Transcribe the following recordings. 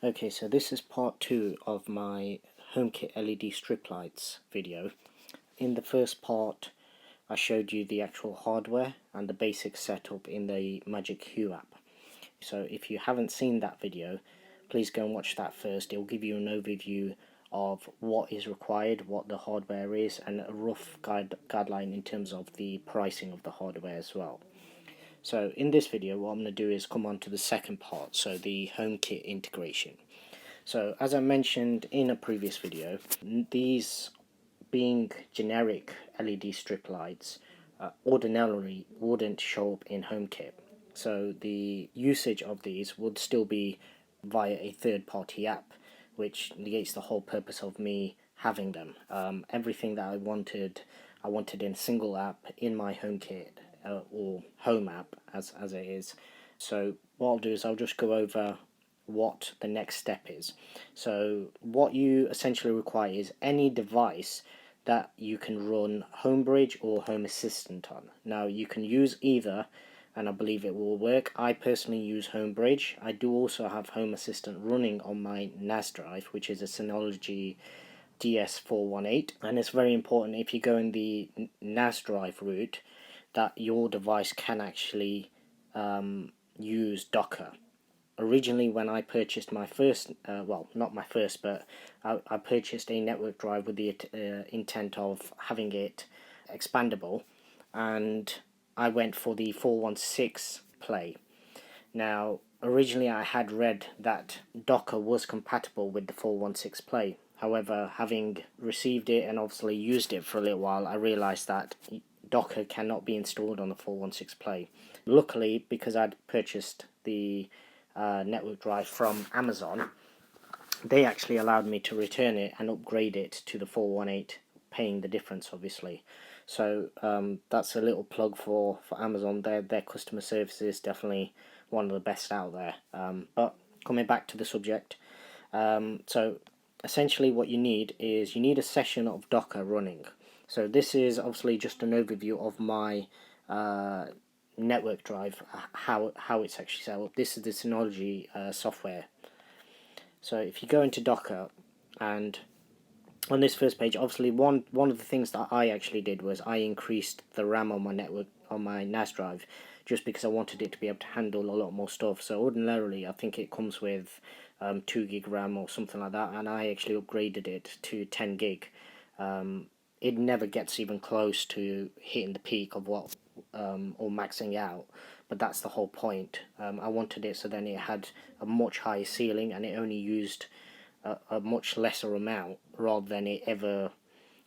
Okay, so this is part 2 of my HomeKit LED Strip Lights video. In the first part, I showed you the actual hardware and the basic setup in the Magic Hue app. So if you haven't seen that video, please go and watch that first. It will give you an overview of what is required, what the hardware is, and a rough guideline in terms of the pricing of the hardware as well. So in this video, what I'm going to do is come on to the second part, so the HomeKit integration. So as I mentioned in a previous video, these being generic LED strip lights ordinarily wouldn't show up in HomeKit. So the usage of these would still be via a third-party app, which negates the whole purpose of me having them. Everything that I wanted in a single app in my HomeKit or Home app as it is. So what I'll do is I'll just go over what the next step is. So what you essentially require is any device that you can run Homebridge or Home Assistant on. Now you can use either, and I believe it will work. I personally use Homebridge. I do also have Home Assistant running on my NAS drive, which is a Synology DS418, and it's very important if you go in the NAS drive route that your device can actually use Docker. Originally, when I purchased my first, well, not my first, but I purchased a network drive with the intent of having it expandable, and I went for the 416 play. Now, originally I had read that Docker was compatible with the 416 play. However, having received it and obviously used it for a little while, I realized that Docker cannot be installed on the 416 play. Luckily, because I'd purchased the network drive from Amazon, they actually allowed me to return it and upgrade it to the 418, paying the difference obviously. So that's a little plug for Amazon. Their customer service is definitely one of the best out there. But coming back to the subject, so essentially what you need is a session of Docker running. So this is obviously just an overview of my network drive, how it's actually set up. This is the Synology software. So if you go into Docker, and on this first page, obviously one of the things that I actually did was I increased the RAM on my network, on my NAS drive, just because I wanted it to be able to handle a lot more stuff. So ordinarily I think it comes with 2 gig RAM or something like that, and I actually upgraded it to 10 gig. It never gets even close to hitting the peak of what or maxing out, but that's the whole point. I wanted it so then it had a much higher ceiling and it only used a much lesser amount, rather than it ever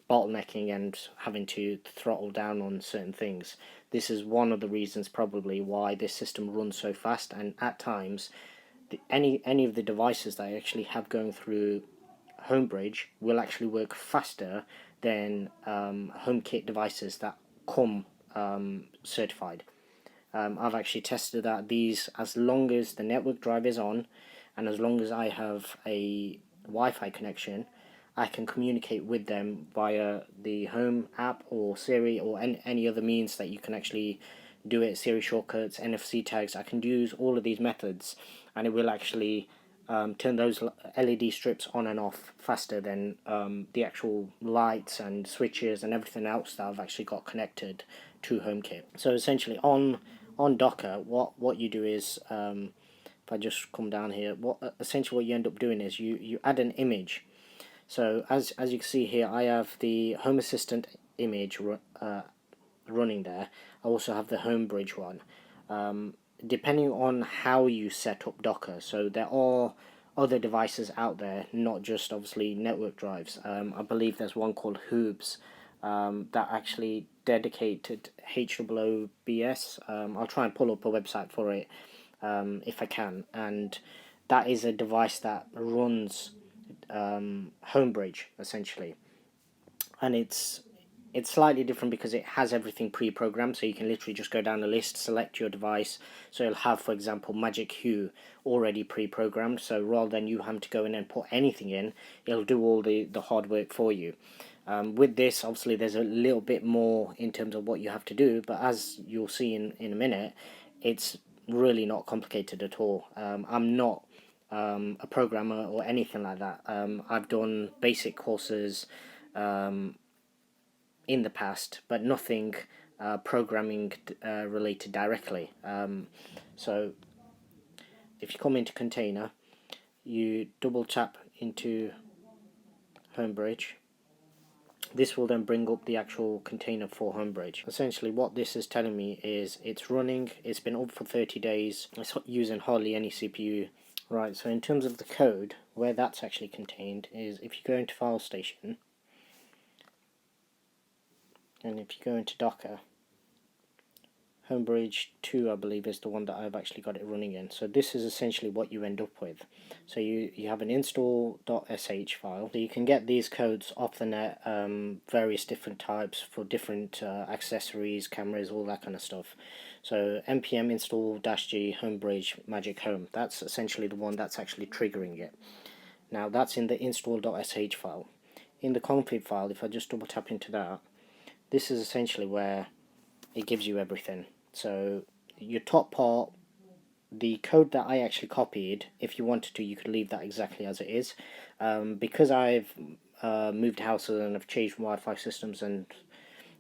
bottlenecking and having to throttle down on certain things. This is one of the reasons probably why this system runs so fast, and at times any of the devices that I actually have going through Homebridge will actually work faster than HomeKit devices that come certified. I've actually tested that these, as long as the network drive is on and as long as I have a Wi-Fi connection, I can communicate with them via the Home app or Siri or any other means that you can actually do it, Siri shortcuts, NFC tags. I can use all of these methods and it will actually turn those LED strips on and off faster than the actual lights and switches and everything else that I've actually got connected to HomeKit. So essentially on Docker, what you do is, if I just come down here, essentially what you end up doing is you add an image. So as you can see here, I have the Home Assistant image running there. I also have the Homebridge one. Depending on how you set up Docker, so there are other devices out there, not just obviously network drives. I believe there's one called Hoobs that actually dedicated HOOBS. I'll try and pull up a website for it if I can, and that is a device that runs Homebridge essentially, and it's slightly different because it has everything pre-programmed, so you can literally just go down the list, select your device. So it'll have, for example, Magic Hue already pre-programmed, so rather than you having to go in and put anything in, it'll do all the hard work for you. With this, obviously there's a little bit more in terms of what you have to do, but as you'll see in a minute, it's really not complicated at all. I'm not a programmer or anything like that. I've done basic courses in the past, but nothing programming related directly. So if you come into container, you double tap into Homebridge. This will then bring up the actual container for Homebridge. Essentially what this is telling me is it's running, it's been up for 30 days, it's using hardly any CPU. Right, so in terms of the code, where that's actually contained is if you go into File Station, and if you go into Docker, Homebridge 2 I believe is the one that I've actually got it running in. So this is essentially what you end up with. So you have an install.sh file. So you can get these codes off the net, various different types for different accessories, cameras, all that kind of stuff. So npm install-g homebridge magic home. That's essentially the one that's actually triggering it. Now that's in the install.sh file. In the config file, if I just double tap into that, this is essentially where it gives you everything. So your top part, the code that I actually copied, if you wanted to, you could leave that exactly as it is. Because I've moved houses and I've changed Wi-Fi systems and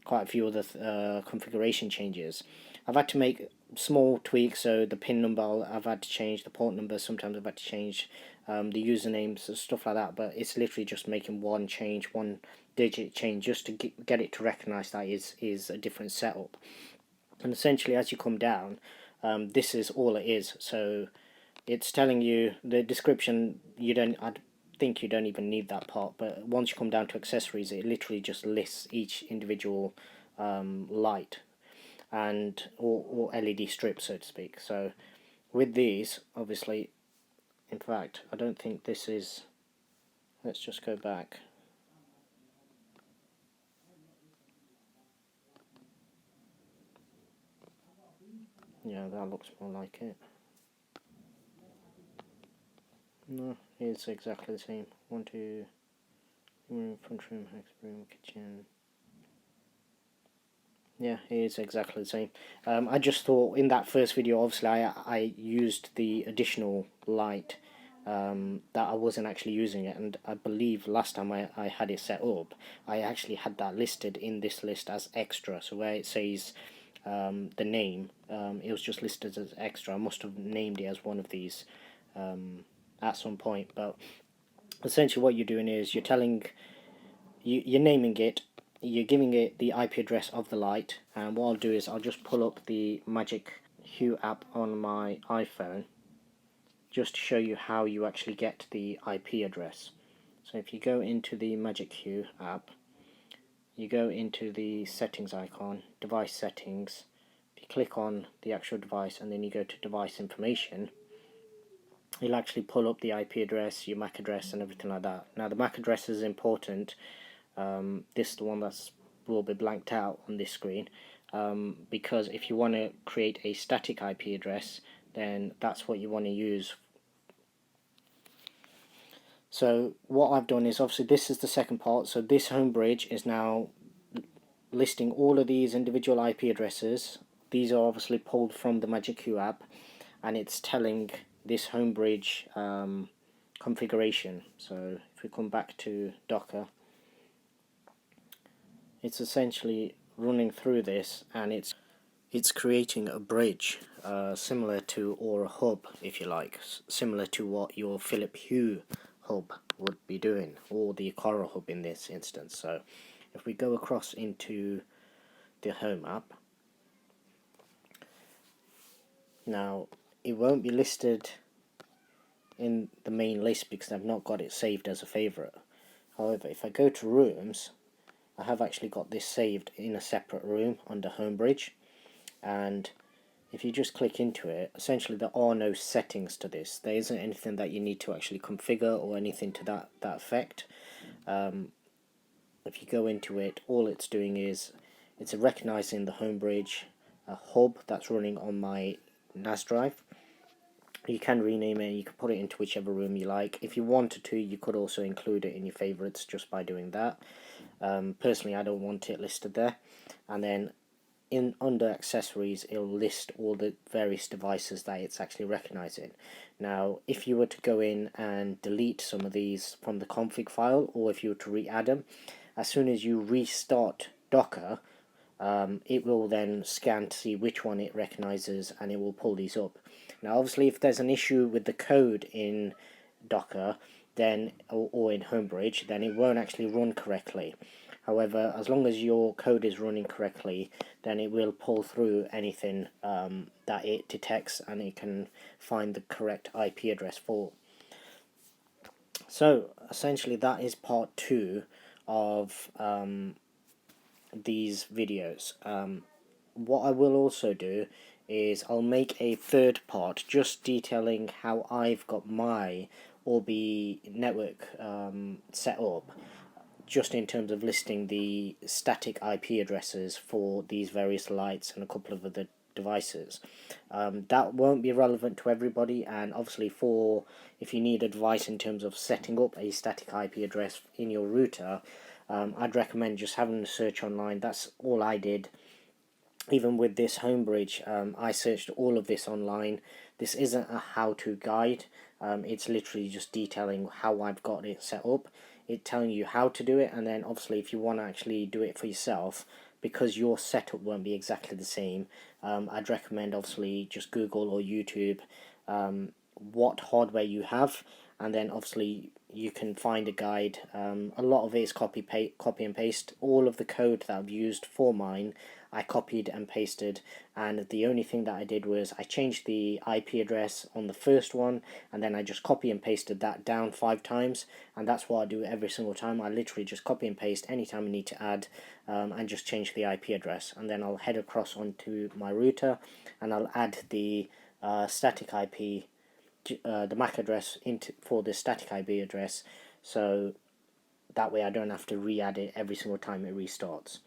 quite a few other configuration changes, I've had to make small tweaks. So the pin number I've had to change, the port number sometimes I've had to change, the usernames, stuff like that. But it's literally just making one change, one digit change, just to get it to recognize that is a different setup. And essentially as you come down, this is all it is. So it's telling you the description. I think you don't even need that part, but once you come down to accessories, it literally just lists each individual light and or LED strip, so to speak. So with these, obviously, in fact, I don't think this is, let's just go back. Yeah, that looks more like it. No, it's exactly the same. 1, 2, room, front room, next room, kitchen. Yeah, it is exactly the same. I just thought in that first video, obviously, I used the additional light that I wasn't actually using it, and I believe last time I had it set up, I actually had that listed in this list as extra. So where it says the name, it was just listed as extra. I must have named it as one of these at some point, but essentially what you're doing is you're naming it, you're giving it the IP address of the light, and what I'll do is I'll just pull up the Magic Hue app on my iPhone just to show you how you actually get the IP address. So if you go into the Magic Hue app, you go into the settings icon, device settings, if you click on the actual device and then you go to device information, you'll actually pull up the IP address, your MAC address and everything like that. Now the MAC address is important. This is the one that's will be blanked out on this screen, because if you want to create a static IP address, then that's what you want to use. So what I've done is, obviously this is the second part, so this Homebridge is now listing all of these individual IP addresses. These are obviously pulled from the Magic Hue app, and it's telling this Homebridge configuration. So if we come back to Docker, it's essentially running through this, and it's creating a bridge similar to, or a hub if you like, similar to what your Philip Hue hub would be doing, or the Cora hub in this instance. So if we go across into the Home app, now it won't be listed in the main list because I've not got it saved as a favorite. However, if I go to rooms, I have actually got this saved in a separate room under Homebridge, and if you just click into it, essentially there are no settings to this. There isn't anything that you need to actually configure or anything to that effect. If you go into it, all it's doing is it's recognizing the Homebridge hub that's running on my NAS drive. You can rename it, you can put it into whichever room you like. If you wanted to, you could also include it in your favorites just by doing that. Personally, I don't want it listed there. And then in under accessories, it'll list all the various devices that it's actually recognizing. Now, if you were to go in and delete some of these from the config file, or if you were to re-add them, as soon as you restart Docker, it will then scan to see which one it recognizes, and it will pull these up. Now, obviously, if there's an issue with the code in Docker, then or in Homebridge, then it won't actually run correctly. However, as long as your code is running correctly, then it will pull through anything that it detects, and it can find the correct IP address for. So essentially, that is part 2 of these videos. What I will also do is I'll make a third part just detailing how I've got my Orbi network set up, just in terms of listing the static IP addresses for these various lights and a couple of other devices. That won't be relevant to everybody, and obviously for if you need advice in terms of setting up a static IP address in your router, I'd recommend just having a search online. That's all I did. Even with this Homebridge, I searched all of this online. This isn't a how-to guide. It's literally just detailing how I've got it set up. It's telling you how to do it, and then obviously if you want to actually do it for yourself, because your setup won't be exactly the same, I'd recommend obviously just Google or YouTube what hardware you have, and then obviously you can find a guide. A lot of it is copy and paste. All of the code that I've used for mine, I copied and pasted, and the only thing that I did was I changed the IP address on the first one, and then I just copy and pasted that down 5 times, and that's what I do every single time. I literally just copy and paste anytime I need to add, and just change the IP address, and then I'll head across onto my router, and I'll add the static IP, the MAC address into for the static IP address, so that way I don't have to re-add it every single time it restarts.